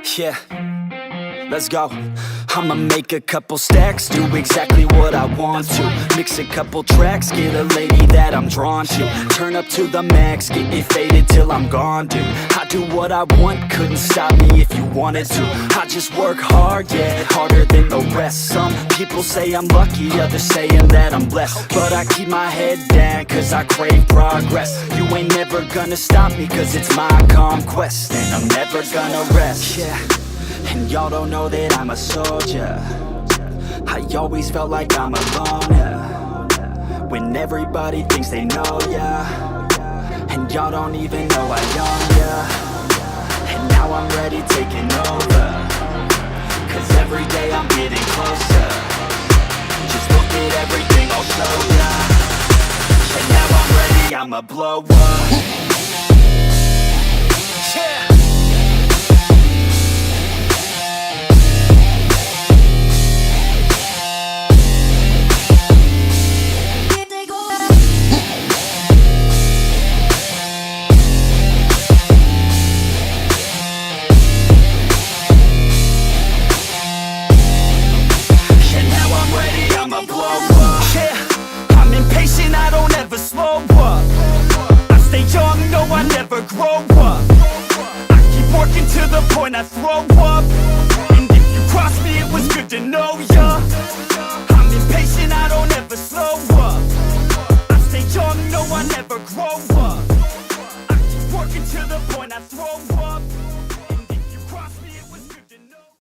Yeah, let's go. I'ma make a couple stacks, do exactly what I want to. Mix a couple tracks, get a lady that I'm drawn to. Turn up to the max, get it faded till I'm gone, dude. I do what I want, couldn't stop me if you wanted to. I just work hard, yeah, harder than the rest. Some people say I'm lucky, others saying that I'm blessed. But I keep my head down, cause I crave progress. You ain't never gonna stop me, cause it's my conquest. And I'm never gonna rest, yeah. And y'all don't know that I'm a soldier. I always felt like I'm alone, yeah. When everybody thinks they know, yeah. And y'all don't even know I own, yeah. And now I'm ready taking over, cause every day I'm getting closer. Just look at everything I'll show ya. And now I'm ready, I'ma blow up. Yeah. Grow up, I keep working to the point I throw up. And if you cross me, it was good to know ya.